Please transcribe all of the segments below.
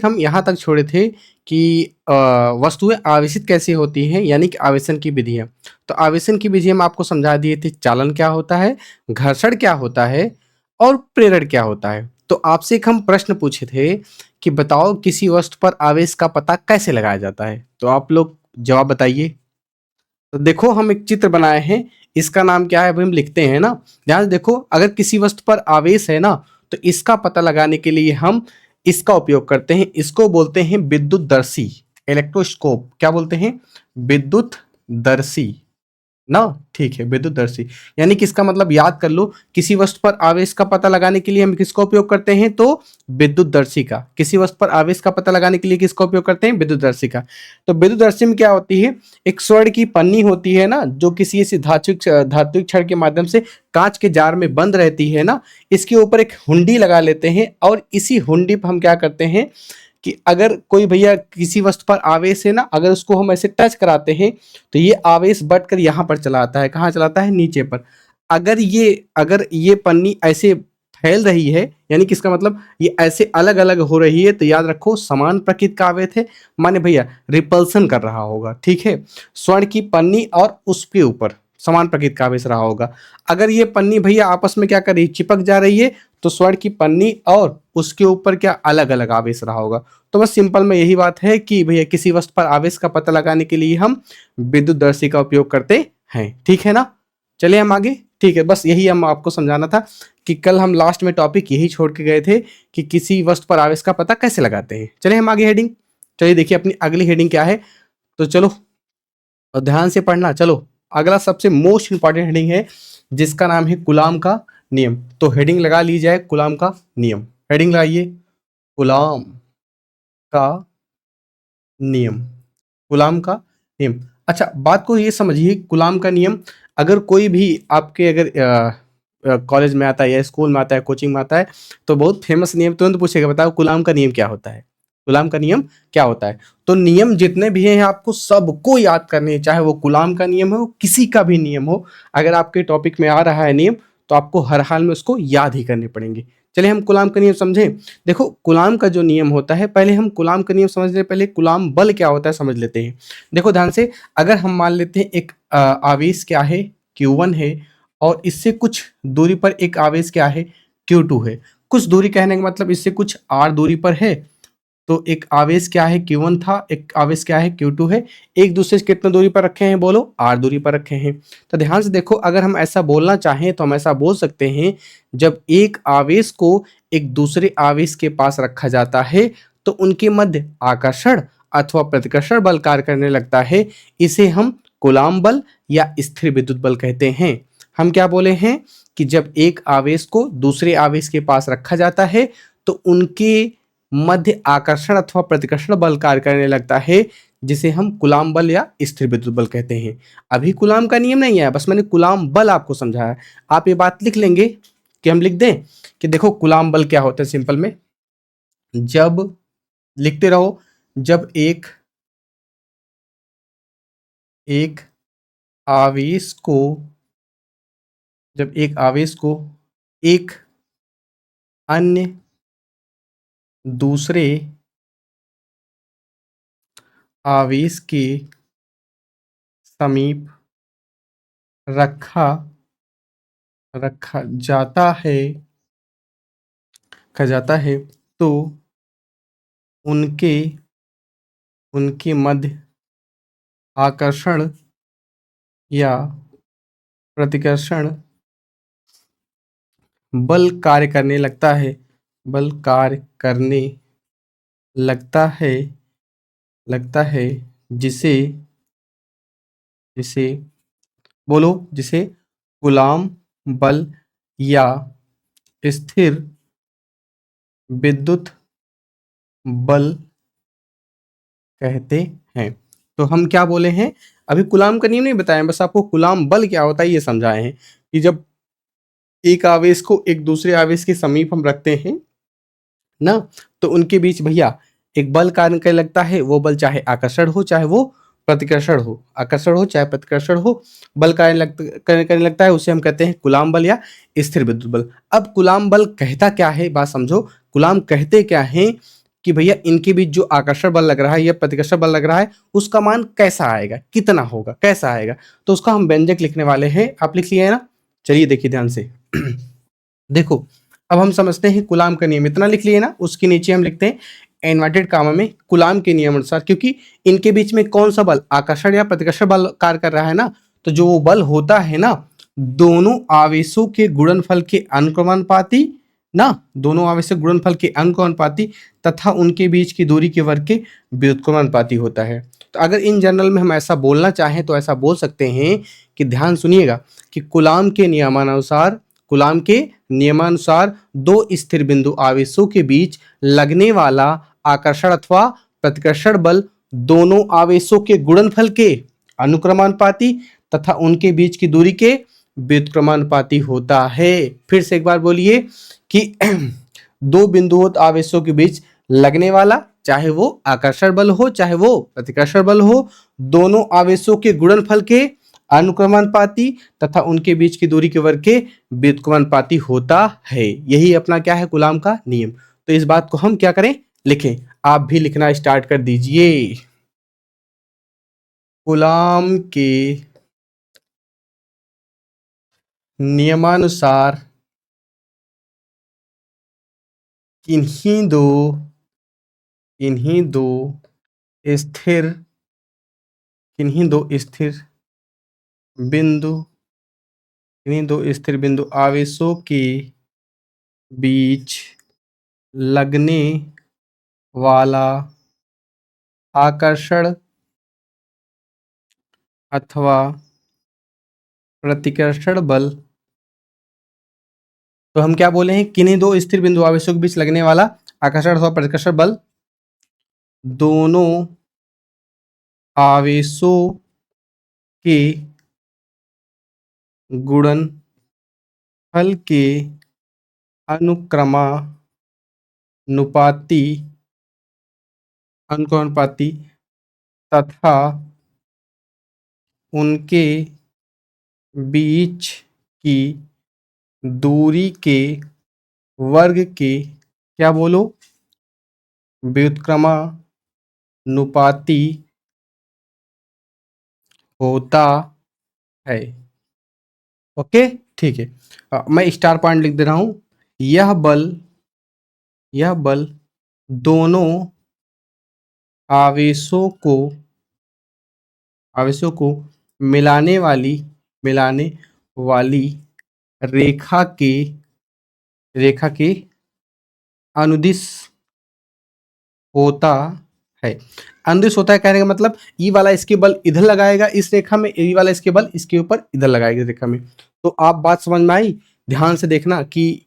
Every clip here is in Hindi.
हम यहाँ तक छोड़े थे कि वस्तुएं आवेशित कैसे होती हैं, यानी कि आवेशन की विधियां। तो आवेशन की विधि हम आपको समझा दिए थे, चालन क्या होता है, घर्षण क्या होता है और प्रेरण क्या होता है। तो आपसे एक हम प्रश्न पूछे थे कि बताओ किसी वस्तु पर आवेश का पता कैसे लगाया जाता है। तो आप लोग जवाब बताइए। तो देखो हम एक चित्र बनाए हैं, इसका नाम क्या है, अभी हम लिखते हैं ना। ध्यान से देखो, अगर किसी वस्तु पर आवेश है ना, तो इसका पता लगाने के लिए हम इसका उपयोग करते हैं। इसको बोलते हैं विद्युतदर्शी, इलेक्ट्रोस्कोप। क्या बोलते हैं? विद्युतदर्शी ना। ठीक है, विद्युतदर्शी। यानी कि इसका मतलब याद कर लो, किसी वस्तु पर आवेश का पता लगाने के लिए हम किसका उपयोग करते हैं? तो विद्युतदर्शी का। किसी वस्तु पर आवेश का पता लगाने के लिए किसका उपयोग करते हैं? विद्युतदर्शी का। तो विद्युतदर्शी में क्या होती है? एक स्वर्ण की पन्नी होती है ना, जो किसी ऐसी धात्विक धात्विक छड़ के माध्यम से कांच के जार में बंद रहती है ना। इसके ऊपर एक हुंडी लगा लेते हैं और इसी हुंडी पर हम क्या करते हैं कि अगर कोई भैया किसी वस्तु पर आवेश है ना, अगर उसको हम ऐसे टच कराते हैं तो ये आवेश बढ़कर यहाँ पर चला आता है। कहाँ चलाता है? नीचे पर। अगर ये पन्नी ऐसे फैल रही है, यानी कि इसका मतलब ये ऐसे अलग अलग हो रही है, तो याद रखो समान प्रकृति का आवेश है, माने भैया रिपल्सन कर रहा होगा। ठीक है, स्वर्ण की पन्नी और उसके ऊपर समान प्रकृति का आवेश रहा होगा। अगर ये पन्नी भैया आपस में क्या कर रही है? चिपक जा रही है, तो स्वर्ण की पन्नी और उसके ऊपर क्या अलग अलग आवेश रहा होगा। तो बस सिंपल में यही बात है कि भैया किसी वस्तु पर आवेश का पता लगाने के लिए हम विद्युतदर्शी का उपयोग करते हैं। ठीक है ना। चलिए हम आगे। ठीक है, बस यही हम आपको समझाना था कि कल हम लास्ट में टॉपिक यही छोड़ के गए थे कि किसी वस्तु पर आवेश का पता कैसे लगाते हैं। चलिए हम आगे हेडिंग। चलिए देखिए अपनी अगली हेडिंग क्या है। तो चलो और ध्यान से पढ़ना। चलो अगला सबसे मोस्ट इंपॉर्टेंट हेडिंग है, जिसका नाम है गुलाम का नियम। तो हेडिंग लगा ली जाए, गुलाम का नियम। हेडिंग लगाइए, गुलाम का नियम। गुलाम का नियम। अच्छा, बात को ये समझिए, गुलाम का नियम अगर कोई भी आपके अगर कॉलेज में आता है या स्कूल में आता है, कोचिंग में आता है, तो बहुत फेमस नियम तुरंत पूछेगा, बताओ गुलाम का नियम क्या होता है? गुलाम का नियम क्या होता है? तो नियम जितने भी हैं आपको सबको याद करने हैं, चाहे वो गुलाम का नियम हो, किसी का भी नियम हो। अगर आपके टॉपिक में आ रहा है नियम, तो आपको हर हाल में उसको याद ही करने पड़ेंगे। चलिए हम गुलाम का नियम समझें। देखो गुलाम का जो नियम होता है, पहले हम गुलाम का नियम समझने पहले गुलाम बल क्या होता है समझ लेते हैं। देखो ध्यान से, अगर हम मान लेते हैं एक आवेश क्या है? Q1 है, और इससे कुछ दूरी पर एक आवेश क्या है? Q2 है। कुछ दूरी कहने का मतलब इससे कुछ r दूरी पर है। तो एक आवेश क्या है? Q1 था, एक आवेश क्या है? Q2 है। एक दूसरे से कितने दूरी पर रखे हैं? बोलो, r दूरी पर रखे हैं। तो ध्यान से देखो, अगर हम ऐसा बोलना चाहें तो हम ऐसा बोल सकते हैं, जब एक आवेश को एक दूसरे आवेश के पास रखा जाता है तो उनके मध्य आकर्षण अथवा प्रतिकर्षण बल कार्य करने लगता है। इसे हम कूलाम बल या स्थिर विद्युत बल कहते हैं। हम क्या बोले हैं कि जब एक आवेश को दूसरे आवेश के पास रखा जाता है तो उनके मध्य आकर्षण अथवा प्रतिकर्षण बल कार्य करने लगता है, जिसे हम कूलाम बल या स्थिर विद्युत बल कहते हैं। अभी कूलाम का नियम नहीं है, बस मैंने कूलाम बल आपको समझाया। आप ये बात लिख लेंगे कि हम लिख दें कि देखो कूलाम बल क्या होता है। सिंपल में जब, लिखते रहो, जब एक एक आवेश को जब एक आवेश को एक अन्य दूसरे आवेश के समीप रखा रखा जाता है रखा जाता है तो उनके उनके मध्य आकर्षण या प्रतिकर्षण बल कार्य करने लगता है। बल कार्य करने लगता है जिसे जिसे बोलो, जिसे कूलाम बल या स्थिर विद्युत बल कहते हैं। तो हम क्या बोले हैं? अभी कूलाम का नियम नहीं बताया, बस आपको कूलाम बल क्या होता है ये समझाए हैं कि जब एक आवेश को एक दूसरे आवेश के समीप हम रखते हैं ना, तो उनके बीच भैया एक बल कार्य करने लगता है। वो बल चाहे आकर्षण हो चाहे वो प्रतिकर्षण हो, आकर्षण हो चाहे प्रतिकर्षण हो, बल करने लगता है, उसे हम कहते हैं कूलाम बल या स्थिर विद्युत बल। अब कूलाम बल कहता क्या है, बात समझो। कूलाम कहते क्या है कि भैया इनके बीच जो आकर्षण बल लग रहा है या प्रतिकर्षण बल लग रहा है उसका मान कैसा आएगा, कितना होगा, कैसा आएगा, तो उसका हम व्यंजक लिखने वाले हैं। आप लिख लिए है ना? चलिए देखिए ध्यान से। देखो अब हम समझते हैं कूलाम का नियम, इतना लिख लिए ना, उसके नीचे हम लिखते हैं इन्वर्टेड कामा में कूलाम के नियम अनुसार, क्योंकि इनके बीच में कौन सा बल, आकर्षण या प्रतिकर्षण बल कार्य कर रहा है ना, तो जो वो बल होता है ना, दोनों आवेशों के गुणनफल के अनुक्रमानुपाती ना, दोनों आवेशों के गुणनफल के अनुक्रमानुपाती तथा उनके बीच की दूरी के वर्ग के व्युत्क्रमानुपाती होता है। तो अगर इन जनरल में हम ऐसा बोलना चाहें तो ऐसा बोल सकते हैं कि ध्यान सुनिएगा कि कूलाम के नियमानुसार, कूलाम के नियमानुसार दो स्थिर बिंदु आवेशों के बीच लगने वाला आकर्षण अथवा प्रतिकर्षण बल दोनों आवेशों के गुणनफल के अनुक्रमानुपाती तथा उनके बीच की दूरी के व्युत्क्रमानुपाती होता है। फिर से एक बार बोलिए कि दो बिंदुओं आवेशों के बीच लगने वाला, चाहे वो आकर्षण बल हो चाहे वो प्रतिकर्षण बल हो, दोनों आवेशों के गुणनफल के अनुक्रमानुपाती तथा उनके बीच की दूरी के वर्ग के व्युत्क्रमानुपाती होता है। यही अपना क्या है, कूलाम का नियम। तो इस बात को हम क्या करें, लिखें। आप भी लिखना स्टार्ट कर दीजिए। कूलाम के नियमानुसार इन्हीं दो स्थिर बिंदु आवेशों के बीच लगने वाला आकर्षण अथवा प्रतिकर्षण बल, तो हम क्या बोले हैं, किन्हीं दो स्थिर बिंदु आवेशों के बीच लगने वाला आकर्षण अथवा प्रतिकर्षण बल दोनों आवेशों के गुणनफल के अनुक्रमानुपाती तथा उनके बीच की दूरी के वर्ग के, क्या बोलो, व्युत्क्रमानुपाती होता है। ओके ठीक है। मैं स्टार पॉइंट लिख दे रहा हूं। यह बल दोनों आवेशों को मिलाने वाली रेखा के अनुदिश होता है। अनुदिश होता है कहने का मतलब ई वाला इसके बल इधर लगाएगा इस रेखा में, ई वाला इसके बल इसके ऊपर इधर लगाएगा इस रेखा में। तो आप बात समझ में आई? ध्यान से देखना कि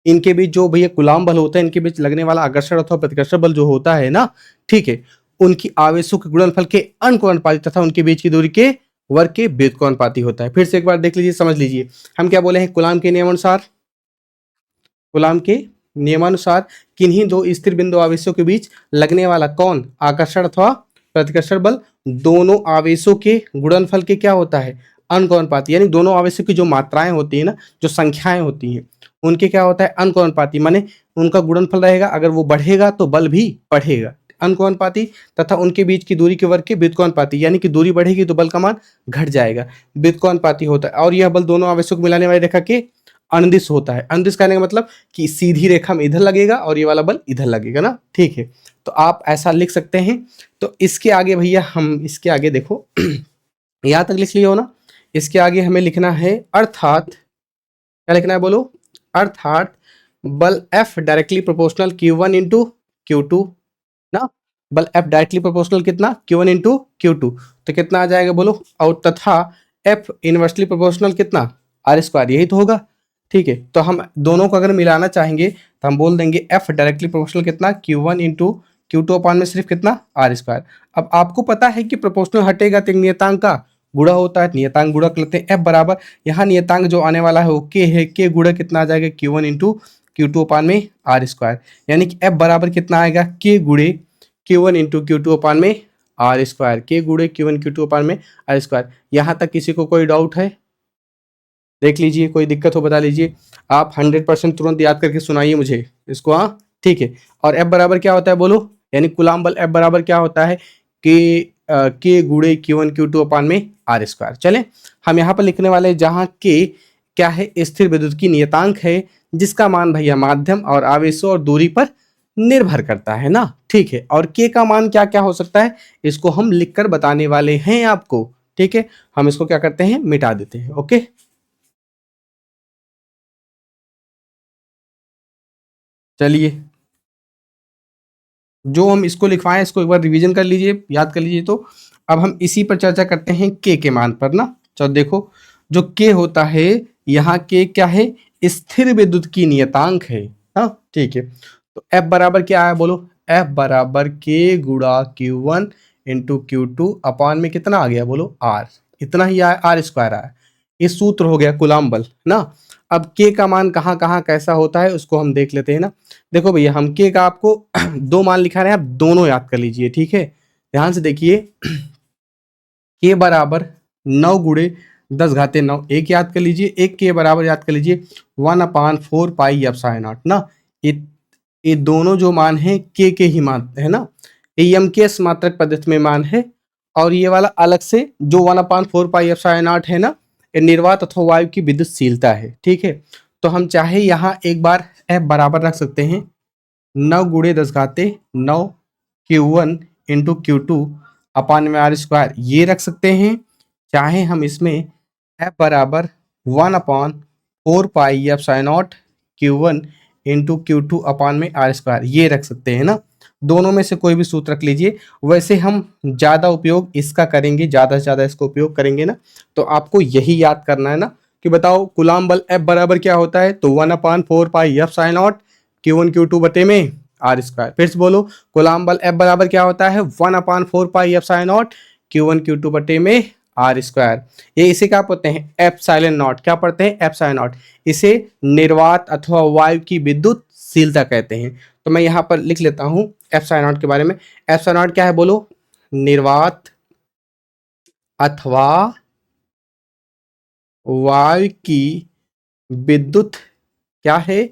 इनके बीच जो भैया कूलाम बल होता है, इनके बीच लगने वाला आकर्षण अथवा प्रतिकर्षण बल जो होता है ना, ठीक है, उनकी आवेशों के गुणनफल के अनुक्रमानुपाती तथा उनके बीच की दूरी के वर्ग के व्युत्क्रमानुपाती होता है। फिर से एक बार देख लीजिए, समझ लीजिए। हम क्या बोले हैं, कूलाम के नियमानुसार किन्हीं दो स्थिर बिंदु आवेशों के बीच लगने वाला कौन, आकर्षण अथवा प्रतिकर्षण बल दोनों आवेशों के गुणनफल के क्या होता है, अनुक्रमानुपाती। यानी दोनों आवेशों की जो मात्राएं होती है ना, जो संख्याएं होती हैं, उनके क्या होता है, अनुक्रमानुपाती। माने उनका गुणनफल रहेगा, अगर वो बढ़ेगा तो बल भी बढ़ेगा, अनुक्रमानुपाती। तथा उनके बीच की दूरी के वर्ग के व्युत्क्रमानुपाती, यानी कि दूरी बढ़ेगी तो बल का मान घट जाएगा, व्युत्क्रमानुपाती होता है। और यह बल दोनों आवेशों को मिलाने वाली रेखा के अनुदिश होता है। अनुदिश कहने का मतलब कि सीधी रेखा में इधर लगेगा और ये वाला बल इधर लगेगा ना, ठीक है। तो आप ऐसा लिख सकते हैं। तो इसके आगे भैया हम इसके आगे देखो यहां तक लिख लिया हो ना, इसके आगे हमें लिखना है अर्थात, क्या लिखना है बोलो, अर्थात बल F directly proportional Q1 into Q2 ना, बल F डायरेक्टली प्रोपोर्शनल कितना, Q1 इंटू Q2, तो कितना आ जाएगा बोलो, और तथा F इनवर्सली प्रोपोर्शनल कितना, R स्क्वायर, यही तो होगा, ठीक है। तो हम दोनों को अगर मिलाना चाहेंगे तो हम बोल देंगे F डायरेक्टली प्रोपोर्शनल कितना, Q1 इंटू Q2 अपान में सिर्फ कितना, R स्क्वायर। अब आपको पता है कि प्रोपोर्शनल हटेगा तो नियतांक का गुणा होता है, नियतांक गुणा कर लेते हैं। F बराबर, यहाँ नियतांक जो आने वाला है वो K है, K गुणा कितना आ जाएगा, Q1 इंटू Q2 अपान में R स्क्वायर। यानी कि F बराबर कितना आएगा, K गुणे Q1 इंटू Q2 अपान में R स्क्वायर, K गुणे Q1 Q2 अपान में R स्क्वायर। यहाँ तक किसी को कोई डाउट है, देख लीजिए, कोई दिक्कत हो बता लीजिए। आप 100% तुरंत याद करके सुनाइए मुझे इसको, हाँ ठीक है। और F बराबर क्या होता है बोलो, यानी कूलाम बल F बराबर क्या होता है, के गुणे Q1 Q2 अपान में आर स्क्वायर। चले हम यहाँ पर लिखने वाले जहाँ के क्या है, स्थिर विद्युत की नियतांक है, जिसका मान भैया माध्यम और आवेशों और दूरी पर निर्भर करता है ना, ठीक है। और के का मान क्या क्या हो सकता है, इसको हम लिखकर बताने वाले हैं आपको, ठीक है। हम इसको क्या करते हैं, मिटा देते हैं, ओके। चलिए, जो हम इसको लिखवाएं इसको एक बार रिवीजन कर लीजिए, याद कर लीजिए। तो अब हम इसी पर चर्चा करते हैं के मान पर ना। चलो देखो, जो के होता है यहाँ, के क्या है, स्थिर विद्युत की नियतांक है, हाँ ठीक है। तो F बराबर क्या है बोलो, F बराबर के गुणा Q1 इंटू Q2 अपान में कितना आ गया बोलो, R। इतना ही आया, R स्क्वायर आया। ये सूत्र हो गया कूलाम बल ना। अब के का मान कहाँ कहाँ कैसा होता है उसको हम देख लेते हैं ना। देखो भैया, हम के का आपको दो मान लिखा रहे हैं, आप दोनों याद कर लीजिए, ठीक है। ध्यान से देखिए, के बराबर 9 गुणे 10 घाते 9, एक याद कर लीजिए, एक के बराबर याद कर लीजिए 1/4 पाई एप्सिलॉन नॉट ना। ये दोनों जो मान है के ही मान है ना, ये एम के मात्रक पद्धति में मान है। और ये वाला अलग से जो 1/4 पाई एप्सिलॉन नॉट है ना, ये निर्वात अथवा वायु की विद्युतशीलता है, ठीक है। तो हम चाहे यहाँ एक बार F बराबर रख सकते हैं 9 गुणे 10 घाते 9 Q1 इंटू Q2 अपान में आर स्क्वायर, ये रख सकते हैं। चाहे हम इसमें F बराबर 1/4 pi epsilon not Q1 into Q2 अपान में आर स्क्वायर, ये रख सकते हैं ना। दोनों में से कोई भी सूत्र रख लीजिए। वैसे हम ज़्यादा उपयोग इसका करेंगे, ज़्यादा से ज़्यादा इसको उपयोग करेंगे ना, तो आपको यही याद करना है ना कि बताओ कूलाम बल F बराबर क्या होता है, तो 1/4 pi epsilon not Q1 Q2 बटे में आर स्क्वायर। फिर से बोलो, कूलाम बल F बराबर क्या होता है, 1/4 pi epsilon not Q1 Q2 बटे में आर स्क्वायर। ये इसे क्या पढ़ते हैं, एप्सिलॉन नॉट। क्या पढ़ते हैं, एप्सिलॉन नॉट। इसे निर्वात अथवा वायु की विद्युतशीलता कहते हैं। तो मैं यहाँ पर लिख लेता हूँ एप्सिलॉन नॉट के बारे में। एप्सिलॉन नॉट क्या है बोलो, निर्वात अथवा वायु की विद्युत क्या है,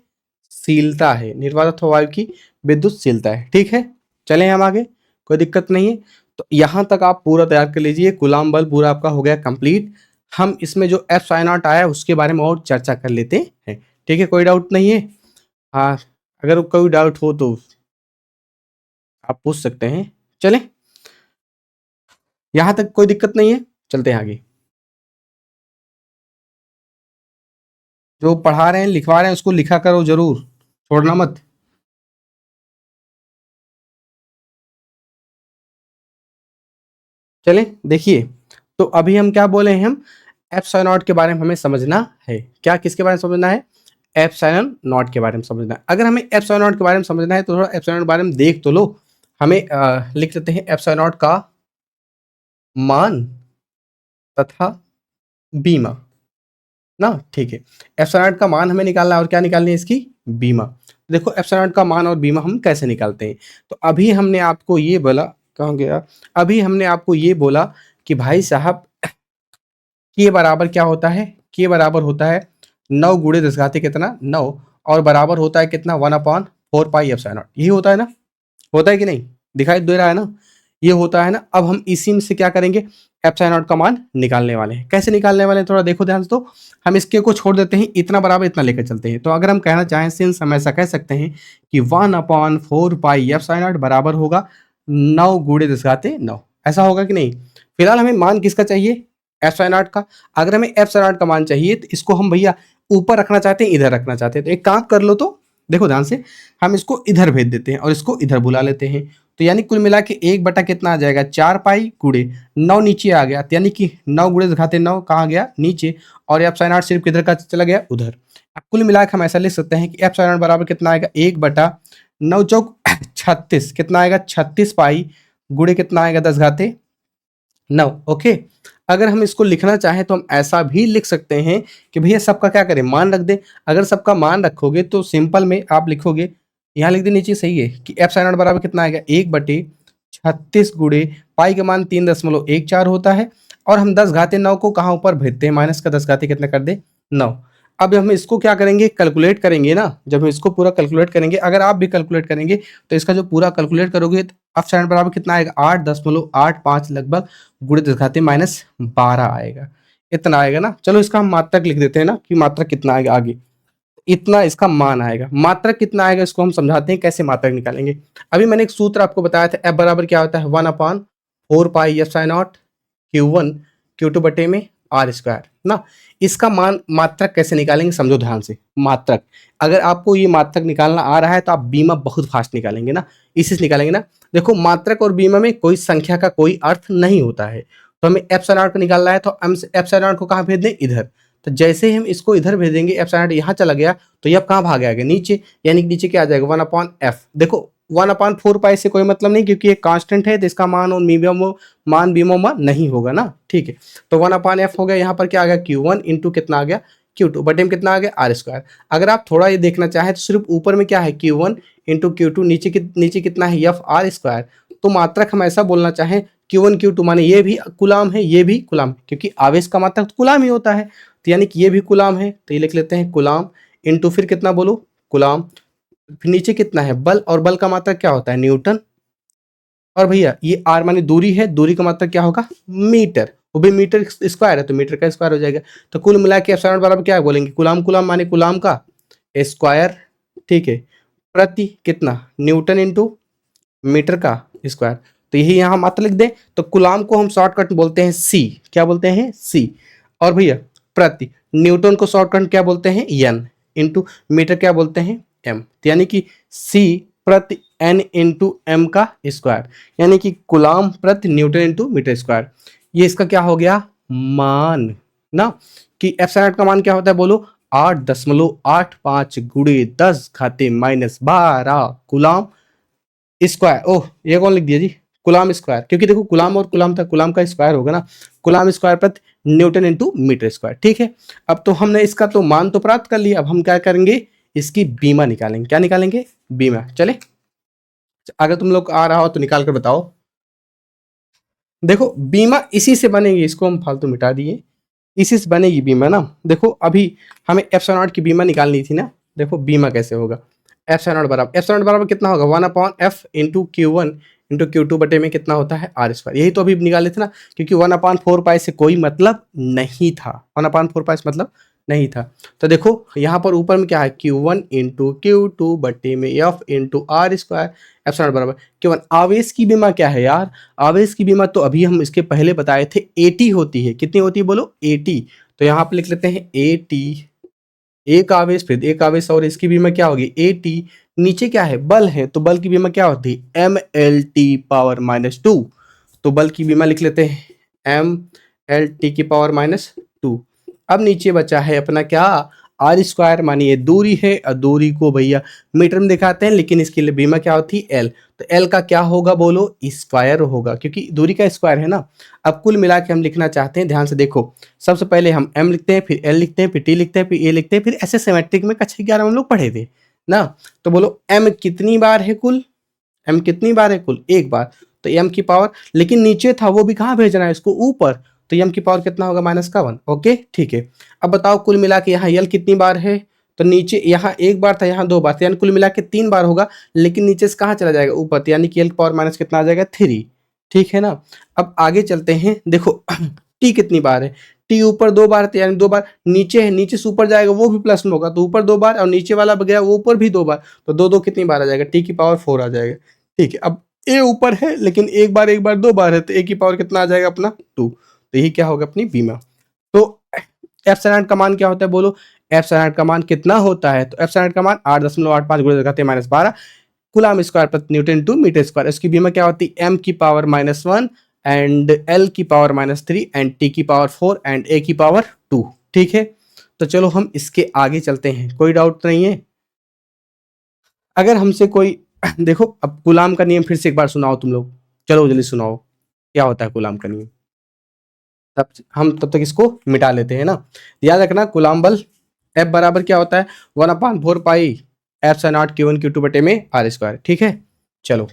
शीलता है। निर्वात अथवा वायु की विद्युतशीलता है, ठीक है। चलें हम आगे, कोई दिक्कत नहीं है। तो यहाँ तक आप पूरा तैयार कर लीजिए, कूलाम बल पूरा आपका हो गया कंप्लीट। हम इसमें जो एप्सिलॉन नॉट आया उसके बारे में और चर्चा कर लेते हैं, ठीक है। कोई डाउट नहीं है? हाँ, अगर कोई डाउट हो तो आप पूछ सकते हैं। चलें, यहाँ तक कोई दिक्कत नहीं है, चलते हैं आगे। जो पढ़ा रहे हैं लिखवा रहे हैं उसको लिखा करो जरूर, छोड़ना मत। चलें देखिए, तो अभी हम क्या बोले हैं, हम एप्सिलॉन नॉट के बारे में हमें समझना है। क्या किसके बारे में समझना है, एप्सिलॉन नॉट के बारे में समझना है। अगर हमें एप्सिलॉन नॉट के बारे में समझना है तो थोड़ा एप्सिलॉन नॉट के बारे में देख तो लो। हमें लिख लेते हैं एप्सिलॉन नॉट का मान तथा बीमा ना, ठीक है। एप्सिलॉन नॉट का मान हमें निकालना है और क्या निकालनी है, इसकी बीमा। देखो एप्सिलॉन नॉट का मान और बीमा हम कैसे निकालते हैं। तो अभी हमने आपको ये बोला, कहाँ गया, अभी हमने आपको ये बोला कि भाई साहब के बराबर क्या होता है, के बराबर होता है 9 गुणे 10 घाते कितना 9, और बराबर होता है कितना 1/4 पाई एप्सिलॉन नॉट। यही होता है ना, होता है कि नहीं, दिखाई दे रहा है ना, ये होता है ना। अब हम इसी में से क्या करेंगे, एप्सिलॉन नॉट का मान निकालने वाले हैं। कैसे निकालने वाले हैं, थोड़ा देखो ध्यान से। तो हम इसके को छोड़ देते हैं, इतना बराबर इतना लेकर चलते हैं। तो अगर हम कहना चाहें सिंस, हम ऐसा कह सकते हैं कि 1/4 पाई एप्सिलॉन नॉट बराबर होगा 9 गुणे 10 घाते 9। ऐसा होगा कि नहीं। फिलहाल हमें मान किसका चाहिए, एप्सिलॉन नॉट का। अगर हमें एप्सिलॉन नॉट का मान चाहिए तो इसको हम भैया ऊपर रखना चाहते हैं, इधर रखना चाहते हैं, तो एक काम कर लो। तो देखो ध्यान से, हम इसको इधर भेज देते हैं और इसको इधर बुला लेते हैं। तो यानी कुल मिला के 1 बटा कितना आ जाएगा, 4 पाई गुणे 9 नीचे आ गया, तो यानी कि 9 गुणे घाते 9 कहाँ गया, नीचे। और एप्सिलॉन नॉट सिर्फ किधर का चला गया, उधर। अब कुल मिला के हम ऐसा लिख सकते हैं कि एप्सिलॉन नॉट बराबर कितना आएगा, 1 बटा 9 चौक 36, कितना आएगा 36 पाई गुणे कितना आएगा 10 घाते 9, ओके। अगर हम इसको लिखना चाहें तो हम ऐसा भी लिख सकते हैं कि भैया सबका क्या करें, मान रख दें। अगर सबका मान रखोगे तो सिंपल में आप लिखोगे, यहाँ लिख दे नीचे, सही है, कि एप्सिलॉन नॉट बराबर कितना आएगा 1 बटे 36 गुणे पाई का मान 3.14 होता है। और हम 10 घाते 9 को कहाँ ऊपर भेजते हैं, माइनस का 10 घाते कितना कर दे 9। अब हम इसको क्या करेंगे, कैलकुलेट करेंगे ना, जब हम इसको पूरा कैलकुलेट करेंगे, अगर आप भी कैलकुलेट करेंगे तो इसका जो पूरा कैलकुलेट करोगे तो एफ बराबर कितना आएगा, 8.85 लगभग गुणित घाते -12 आएगा, इतना आएगा ना। चलो इसका हम मात्रक लिख देते हैं ना कि मात्रक कितना आएगा आगे, इतना इसका मान आएगा। मात्रक कितना आएगा इसको हम समझाते हैं कैसे मात्रक निकालेंगे। अभी मैंने एक सूत्र आपको बताया था, एफ बराबर क्या होता है, 1/4 pi epsilon not Q1 Q2 बटे में आर स्क्वायर ना। इसका मान मात्रक कैसे निकालेंगे समझो ध्यान से। मात्रक, अगर आपको ये मात्रक निकालना आ रहा है तो आप बीमा बहुत फास्ट निकालेंगे ना, इसी से निकालेंगे ना। देखो मात्रक और बीमा में कोई संख्या का कोई अर्थ नहीं होता है, तो हमें एप्सिलॉन नॉट को निकालना है तो हम एप्सिलॉन नॉट को कहाँ भेज दें, इधर। तो जैसे ही हम इसको इधर भेजेंगे, एप्सिलॉन नॉट यहाँ चला गया तो ये अब कहाँ भाग आएगा, नीचे, यानी कि नीचे क्या आ जाएगा, 1/f। देखो 1/4 पाई से कोई मतलब नहीं, क्योंकि ये कांस्टेंट है तो इसका मान और मान बीमो नहीं होगा ना, ठीक है। तो 1/f हो गया, यहाँ पर क्या आ गया, Q1 इंटू कितना आ गया, Q2 बटे में कितना आ गया, आर स्क्वायर। अगर आप थोड़ा ये देखना चाहें तो सिर्फ ऊपर में क्या है, Q1 इंटू Q2, नीचे कितना है, एफ आर स्क्वायर। तो मात्रक हम ऐसा बोलना चाहें, Q1 Q2 माने ये भी कुलाम है, ये भी कुलाम है, क्योंकि आवेश का मात्रक तो कुलाम ही होता है, तो यानी कि ये भी कुलाम है, तो ये लिख लेते हैं कुलाम इंटू फिर कितना बोलो, कुलाम। फिर नीचे कितना है, बल, और बल का मात्रक क्या होता है, न्यूटन। और भैया ये आर माने दूरी है, दूरी का मात्रक क्या होगा, मीटर। वो भी मीटर स्क्वायर है तो मीटर का स्क्वायर हो जाएगा। तो कुल मिला के एप्सिलॉन बराबर क्या बोलेंगे, कुलाम, कुलाम माने कुलाम का स्क्वायर, ठीक है, प्रति कितना, न्यूटन इंटू मीटर का स्क्वायर। तो यही यहाँ मात्रा लिख दें, तो कुलाम को हम शॉर्टकट बोलते हैं सी, क्या बोलते हैं, सी। और भैया प्रति, न्यूटन को शॉर्टकट क्या बोलते हैं, एन, इंटू मीटर क्या बोलते हैं, एम। तो यानी कि सी प्रति एन इंटू एम का स्क्वायर, यानी कि कुलाम प्रति न्यूटन इंटू मीटर स्क्वायर। ये इसका क्या हो गया, मान ना, कि एप्सिलॉन का मान क्या होता है बोलो, 8.85 गुणे 10 घाते -12 गुलाम स्क्वायर। ओह ये कौन लिख दिया जी, कुलाम स्क्वायर, क्योंकि देखो कुलाम और कुलाम था, कुलाम का स्क्वायर होगा ना, कुलाम स्क्वायर प्रति न्यूटन इंटू मीटर स्क्वायर, ठीक है। अब तो हमने इसका तो मान तो प्राप्त कर लिया, अब हम क्या करेंगे, इसकी बीमा निकालेंगे। क्या निकालेंगे, बीमा। चले, अगर तुम लोग आ रहा हो तो निकाल कर बताओ। देखो बीमा इसी से बनेगी, इसको हम फालतू मिटा दिए, इसी से बनेगी बीमा ना। देखो अभी हमें एप्सिलॉन नॉट की बीमा निकालनी थी ना, देखो बीमा कैसे होगा, एप्सिलॉन नॉट बराबर कितना होगा, 1/f into Q1 into Q2 बटे में कितना होता है, आर स्क्वायर। यही तो अभी निकाले थे ना, क्योंकि 1/4 पाई से कोई मतलब नहीं था, 1/4 पाई से मतलब नहीं था। तो देखो यहाँ पर ऊपर में क्या है, Q1 इंटू Q2 बटे में F into R square, epsilon naught बराबर Q1। आवेश की बीमा क्या है यार, आवेश की बीमा तो अभी हम इसके पहले बताए थे 80 होती है, कितनी होती है बोलो, 80। तो यहाँ पे लिख लेते हैं 80, एक आवेश, फिर एक आवेश, और इसकी बीमा क्या होगी 80। नीचे क्या है, बल है, तो बल की बीमा क्या होती है, ML T⁻²। तो बल की बीमा लिख लेते हैं ML T⁻²। अब नीचे बचा है अपना क्या, आर स्क्वायर, मानिए दूरी है, और दूरी को भैया मीटर में दिखाते हैं, लेकिन इसके लिए बीमा क्या होती है, एल। तो एल का क्या होगा बोलो, स्क्वायर होगा, क्योंकि दूरी का स्क्वायर है ना। अब कुल मिला के हम लिखना चाहते हैं, ध्यान से देखो, सबसे पहले हम एम लिखते हैं, फिर एल लिखते हैं, फिर टी लिखते हैं, फिर ए लिखते हैं, फिर ऐसे सिमेट्रिक में कक्षा 11 में हम लोग पढ़े थे ना। तो बोलो एम कितनी बार है कुल, एम कितनी बार है कुल, एक बार। तो एम की पावर, लेकिन नीचे था वो भी कहाँ भेजना है इसको, ऊपर। तो एम की पावर कितना होगा, -1। ओके ठीक है। अब बताओ कुल मिला के यहाँ यल कितनी बार है, तो नीचे यहाँ एक बार था, यहाँ 2 बार था, यानी कुल मिला के 3 बार होगा, लेकिन नीचे से कहाँ चला जाएगा, ऊपर, तो यानी कि यल की पावर माइनस कितना आ जाएगा, 3। ठीक है ना। अब आगे चलते हैं, देखो टी कितनी बार है, टी ऊपर 2 बार है, यानी 2 बार, नीचे है, नीचे से ऊपर जाएगा वो भी प्लस में होगा, तो ऊपर 2 बार, और नीचे वाला गया वो ऊपर भी 2 बार, तो 2 2 कितनी बार आ जाएगा, टी की पावर 4 आ जाएगा। ठीक है। अब ए ऊपर है, लेकिन एक बार 2 बार है, तो ए की पावर कितना आ जाएगा अपना, 2। तो यही क्या होगा, अपनी बीमा। तो एप्सिलॉन का मान क्या होता है बोलो, एप्सिलॉन का मान कितना होता है, तो एप्सिलॉन का मान 8.85 गुणे घाते -12 कूलम स्क्वायर प्रति न्यूटन टू मीटर स्क्वायर। इसकी बीमा क्या होती है, एम की पावर -1 एंड एल की पावर -3 एंड टी की पावर 4 एंड ए की पावर 2। ठीक है। तो चलो हम इसके आगे चलते हैं, कोई डाउट तो नहीं है। अगर हमसे कोई देखो, अब गुलाम का नियम फिर से एक बार सुनाओ तुम लोग, चलो जल्दी सुनाओ, क्या होता है गुलाम का नियम। तब हम तब तक इसको मिटा लेते हैं ना। याद रखना गुलाम बल एफ बराबर क्या होता है, 1/4 पाई एफ Q1 Q2 बटे में आर स्क्वायर। ठीक है, चलो।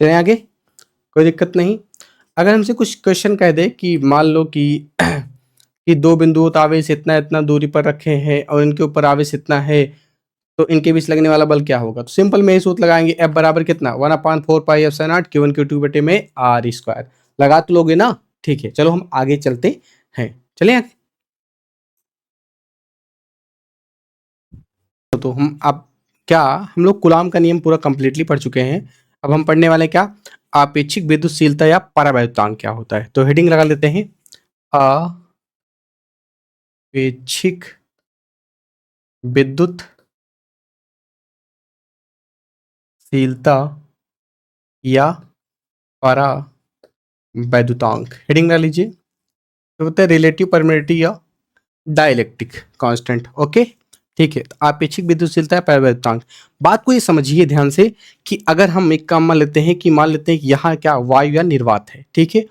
चलें आगे, कोई दिक्कत नहीं। अगर हमसे कुछ क्वेश्चन कह दे कि मान लो कि कि दो बिंदुओं तो आवेश इतना इतना दूरी पर रखे हैं और इनके ऊपर आवेश इतना है, तो इनके बीच लगने वाला बल क्या होगा? तो सिंपल में ये सूत्र लगाएंगे, F बराबर कितना 1/4πε0 Q1Q2 बटे में R स्क्वायर। लगा तो लोगे ना? ठीक है, चलो हम आगे चलते हैं। चलिए आगे। तो हम अब क्या, हम लोग कूलाम का नियम पूरा कंप्लीटली पढ़ चुके हैं। अब हम पढ़ने वाले क्या, आपेक्षिक विद्युतशीलता या परावैद्युतांक क्या होता है। तो हेडिंग लगा लेते हैं, आपेक्षिक विद्युतशीलता या परावैद्युतांक। हेडिंग लगा लीजिए। तो होता है रिलेटिव परमिटिविटी या डाइलेक्ट्रिक कांस्टेंट। ओके, ठीक है। तो आपेक्षिक विद्युतशीलता है परावैद्युतांक। बात को ये समझिए ध्यान से कि अगर हम एक काम मान लेते हैं कि यहाँ क्या वायु या निर्वात है, ठीक है।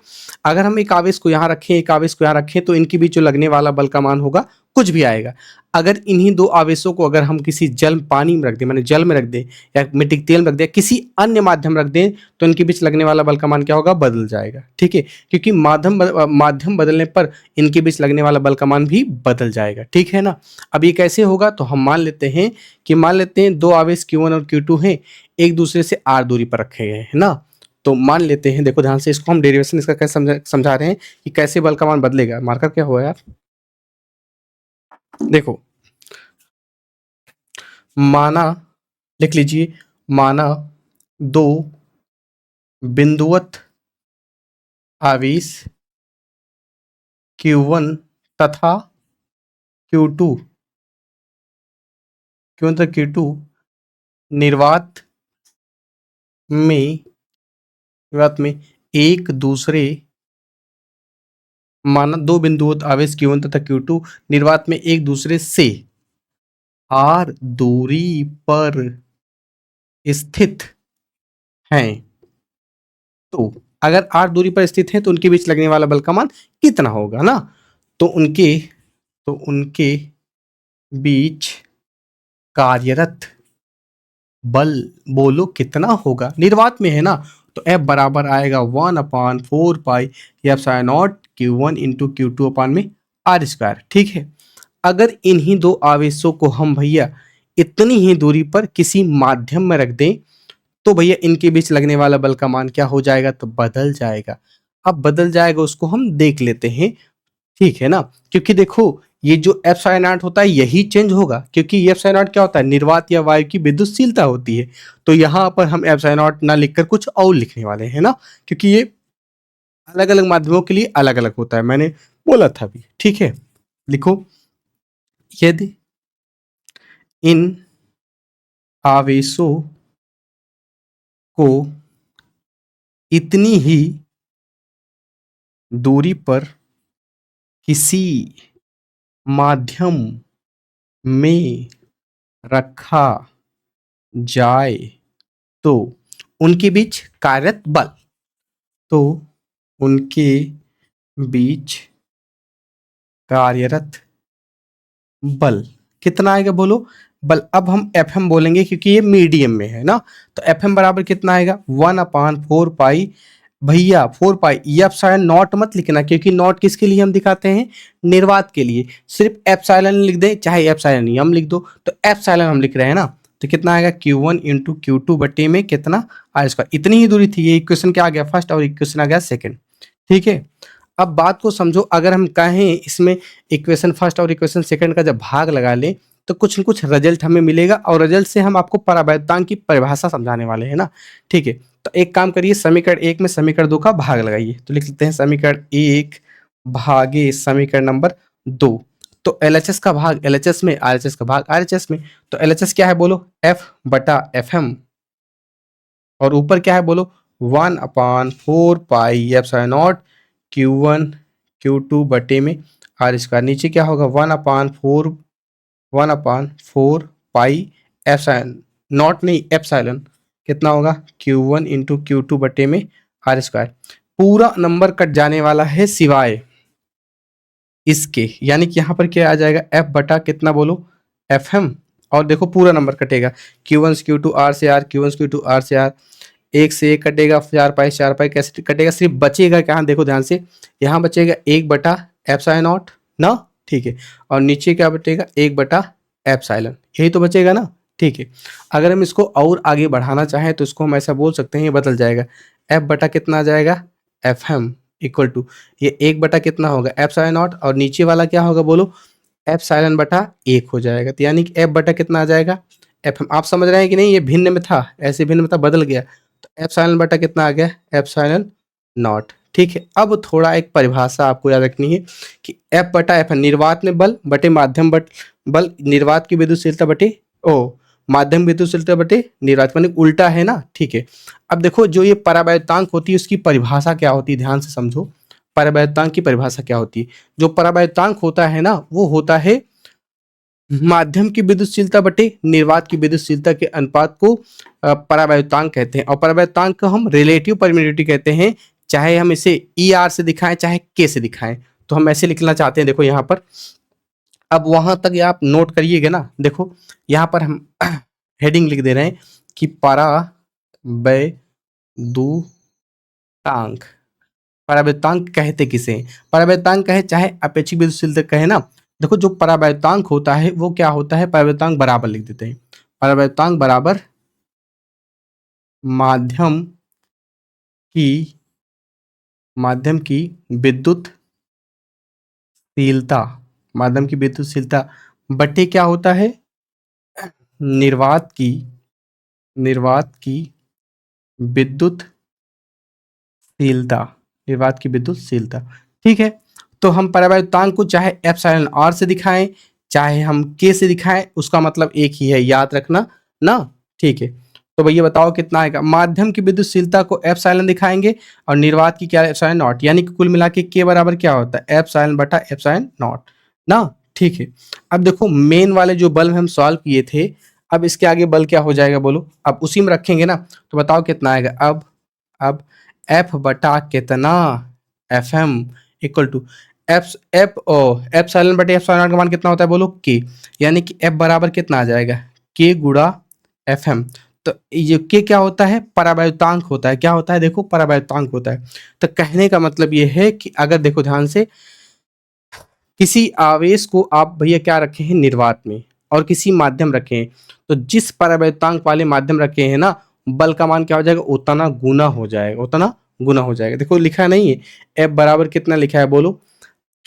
अगर हम एक आवेश को यहाँ रखें, एक आवेश को यहाँ रखें, तो इनके बीच जो लगने वाला बल का मान होगा कुछ भी आएगा। अगर इन्हीं दो आवेशों को अगर हम किसी जल पानी में रख दें, माने जल में रख दें या मिट्टी के तेल में रख दें, किसी अन्य माध्यम रख दें, तो इनके बीच लगने वाला बल का मान क्या होगा? बदल जाएगा, ठीक है। क्योंकि माध्यम बदलने पर इनके बीच लगने वाला बल का मान भी बदल जाएगा, ठीक है ना। अब ये कैसे होगा? तो हम मान लेते हैं दो आवेश Q1 और Q2 हैं, एक दूसरे से r दूरी पर रखे गए हैं ना। तो मान लेते हैं, देखो ध्यान से, इसको हम डेरिवेशन इसका कैसे समझा रहे हैं कि कैसे बल का मान बदलेगा। मार्कर क्या हुआ यार? देखो, माना, लिख लीजिए, माना दो बिंदुवत आवेश Q1 तथा Q2 निर्वात में एक दूसरे, माना दो बिंदुवत आवेश Q1 तथा Q2 निर्वात में एक दूसरे से r दूरी पर स्थित हैं। तो अगर r दूरी पर स्थित है तो उनके बीच लगने वाला बल का मान कितना होगा ना। तो उनके बीच कार्यरत बल बोलो कितना होगा? निर्वात में है ना, तो F बराबर आएगा 1/4πε0 Q1 इंटू Q2 अपान में R स्क्वायर, ठीक है। अगर इन्हीं दो आवेशों को हम भैया इतनी ही दूरी पर किसी माध्यम में रख दें, तो भैया इनके बीच लगने वाला बल का मान क्या हो जाएगा? तो बदल जाएगा। अब बदल जाएगा उसको हम देख लेते हैं, ठीक है ना। क्योंकि देखो, ये जो एप्सिलॉन नॉट होता है यही चेंज होगा, क्योंकि ये एप्सिलॉन नॉट क्या होता है? निर्वात या वायु की विद्युतशीलता होती है। तो यहाँ पर हम एप्सिलॉन नॉट ना लिखकर कुछ और लिखने वाले हैं ना, क्योंकि ये अलग अलग माध्यमों के लिए अलग अलग होता है, मैंने बोला था अभी, ठीक है। लिखो, यदि इन आवेशों को इतनी ही दूरी पर किसी माध्यम में रखा जाए तो उनके बीच कार्यरत बल, तो उनके बीच कार्यरत बल कितना आएगा बोलो? बल अब हम Fm बोलेंगे क्योंकि ये मीडियम में है ना। तो Fm बराबर कितना आएगा? 1/4 पाई, भैया 4 पाई, ये एप्सिलॉन नॉट मत लिखना, क्योंकि नॉट किसके लिए हम दिखाते हैं? निर्वात के लिए। सिर्फ एप्सिलॉन लिख दें, चाहे एप्सिलॉन हम लिख दो, तो एप्सिलॉन हम लिख रहे हैं ना। तो कितना आएगा? Q1 इंटू Q2 बटे में कितना? R square. इतनी ही दूरी थी। ये इक्वेशन क्या आ गया? फर्स्ट, और इक्वेशन आ गया सेकंड, ठीक है। अब बात को समझो, अगर हम कहें इसमें इक्वेशन फर्स्ट और इक्वेशन सेकंड का जब भाग लगा लें, तो कुछ न कुछ रिजल्ट हमें मिलेगा, और रिजल्ट से हम आपको परावैद्युतांक की परिभाषा समझाने वाले हैं ना, ठीक है। तो एक काम करिए, समीकरण 1 में समीकरण 2 का भाग लगाइए। तो लिख लेते हैं समीकरण 1 भागे समीकरण नंबर 2। तो LHS का भाग LHS में, RHS का भाग RHS में। तो LHS क्या है बोलो? F बटा FM, और ऊपर क्या है बोलो? 1/4 pi epsilon not Q1 Q2 बटे में R स्क्वायर। नीचे क्या होगा? 1/4 पाई एप्सिलॉन नॉट, नहीं एप्सिलॉन, कितना होगा? Q1 इंटू Q2 बटे में R स्क्वायर। पूरा नंबर कट जाने वाला है सिवाय इसके, यानी कि यहाँ पर क्या आ जाएगा? F बटा कितना बोलो? FM, और देखो पूरा नंबर कटेगा, Q1 Q2 R से R, Q1 Q2 R से R, एक से एक कटेगा, चार पाई कैसे कटेगा, सिर्फ बचेगा क्या, देखो ध्यान से, यहाँ बचेगा 1/ε0 ना, ठीक है, और नीचे क्या बचेगा 1/ε, यही तो बचेगा ना, ठीक है। अगर हम इसको और आगे बढ़ाना चाहें तो इसको हम ऐसा बोल सकते हैं, ये बदल जाएगा, एफ बटा कितना आ जाएगा, एफ एम इक्वल टू, ये 1 बटा कितना होगा ε0, और नीचे वाला क्या होगा बोलो, एप्सिलॉन बटा 1 हो जाएगा, तो यानी कि एफ बटा कितना आ जाएगा, एफ एम। आप समझ रहे हैं कि नहीं, ये भिन्न में था, ऐसे भिन्न में था, बदल गया, तो एप्सिलॉन बटा कितना आ गया, एप्सिलॉन नॉट, ठीक है। अब थोड़ा एक परिभाषा आपको याद रखनी है कि एफ बटा एफ, निर्वात में बल बटे माध्यम बल, निर्वात की विद्युतशीलता बटे ओ माध्यम विद्युतशीलता बटे निर्वात, माने उल्टा है ना, ठीक है। अब देखो जो ये परावैद्युतांक होती है उसकी परिभाषा क्या होती है, ध्यान से समझो, परावैद्युतांक की परिभाषा क्या होती है। जो परावैद्युतांक होता है ना, वो होता है माध्यम की विद्युतशीलता बटे निर्वात की विद्युतशीलता के अनुपात को परावैद्युतांक कहते हैं, और परावैद्युतांक को हम रिलेटिव परमिटिविटी कहते हैं, चाहे हम इसे ई आर से दिखाएं चाहे के से दिखाएं। तो हम ऐसे लिखना चाहते हैं, देखो यहाँ पर, अब वहां तक ये आप नोट करिएगा ना, देखो यहाँ पर हम हेडिंग लिख दे रहे हैं कि परावैद्युतांक, परावैद्युतांक कहते किसे हैं? परावैद्युतांक कहे चाहे अपेक्षिक विद्युतशीलता कहे ना, देखो जो परावैद्युतांक होता है वो क्या होता है, परावैद्युतांक बराबर लिख देते हैं, परावैद्युतांक बराबर की माध्यम की विद्युतशीलता, माध्यम की विद्युतशीलता बटे क्या होता है, निर्वात की विद्युतशीलता, निर्वात की विद्युतशीलता, ठीक है। तो हम परावैद्युतांक को चाहे एप्सिलॉन आर से दिखाएं चाहे हम के से दिखाएं, उसका मतलब एक ही है, याद रखना ना, ठीक है। तो भैया बताओ कितना आएगा, माध्यम की विद्युतशीलता को एप्सिलॉन दिखाएंगे और निर्वात की क्या, एप्सिलॉन नॉट, यानी कि कुल मिला के के बराबर क्या होता है, एप्सिलॉन बटा एप्सिलॉन नॉट ना, ठीक है। अब देखो मेन वाले जो बल हम सॉल्व किए थे, अब इसके आगे बल क्या हो जाएगा बोलो, अब उसी में रखेंगे ना, तो बताओ कितना आएगा, अब एफ बटा कितना, F M equal to epsilon बटे एप्सिलॉन नॉट का मान कितना होता है बोलो, के, यानी कि एफ बराबर कितना आ जाएगा, के गुणा एफ एम। तो ये के क्या होता है, परावैद्युतांक होता है, क्या होता है देखो, परावैद्युतांक होता है। तो कहने का मतलब ये है कि अगर देखो ध्यान से, किसी आवेश को आप भैया क्या रखे हैं निर्वात में, और किसी माध्यम रखे हैं, तो जिस परावैद्युतांक वाले माध्यम रखे हैं ना, बल का मान क्या हो जाएगा, उतना गुना हो जाएगा, उतना गुना हो जाएगा। देखो लिखा नहीं है, एफ बराबर कितना लिखा है बोलो,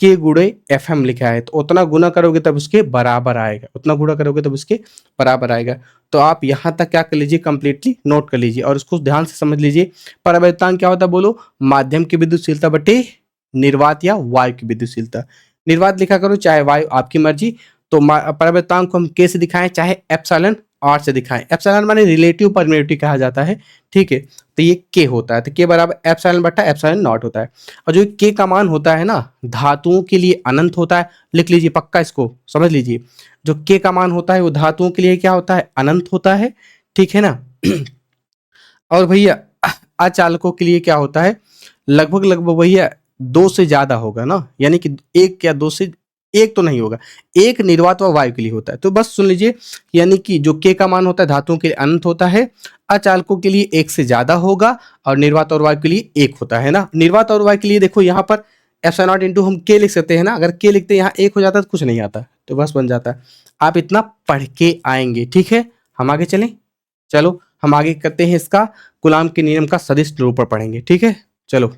के गुणे एफ एम लिखा है, तो उतना गुना करोगे तब उसके बराबर आएगा, उतना गुना करोगे तब उसके बराबर आएगा। तो आप यहाँ तक क्या कर लीजिए, कंप्लीटली नोट कर लीजिए और उसको ध्यान से समझ लीजिए। परावैद्युतांक क्या होता है बोलो, माध्यम की विद्युतशीलता बटे निर्वात या वायु की विद्युतशीलता, निर्वात लिखा करो चाहे वायु, आपकी मर्जी। तो परावैद्युतांक को हम के से दिखाएं चाहे एप्सिलॉन आर से दिखाएं, एप्सिलॉन माने रिलेटिव परमिटिविटी कहा जाता है, ठीक है। तो ये के होता है, तो के बराबर एप्सिलॉन बटा एप्सिलॉन नॉट होता है। और जो के का मान होता है ना, धातुओं के लिए अनंत होता है, लिख लीजिए पक्का, इसको समझ लीजिए, जो के का मान होता है वो धातुओं के लिए क्या होता है, अनंत होता है, ठीक है ना। और भैया अचालकों के लिए क्या होता है, लगभग लगभग भैया 2 से ज्यादा होगा ना, यानी कि 1 या 2 से, एक तो नहीं होगा, एक निर्वात व वायु के लिए होता है। तो बस सुन लीजिए, यानी कि जो के का मान होता है धातुओं के लिए अनंत होता है, अचालकों के लिए 1 से ज्यादा होगा, और निर्वात और वायु के लिए 1 होता है ना। निर्वात और वायु के लिए देखो यहाँ पर एप्सिलॉन नॉट इंटू हम के लिख सकते हैं ना, अगर के लिखते हैं यहाँ 1 हो जाता है तो कुछ नहीं आता, तो बस बन जाता है। आप इतना पढ़ के आएंगे, ठीक है। हम आगे चलें, चलो हम आगे करते हैं इसका कूलाम के नियम का सदिश निरूपण पढ़ेंगे, ठीक है, चलो।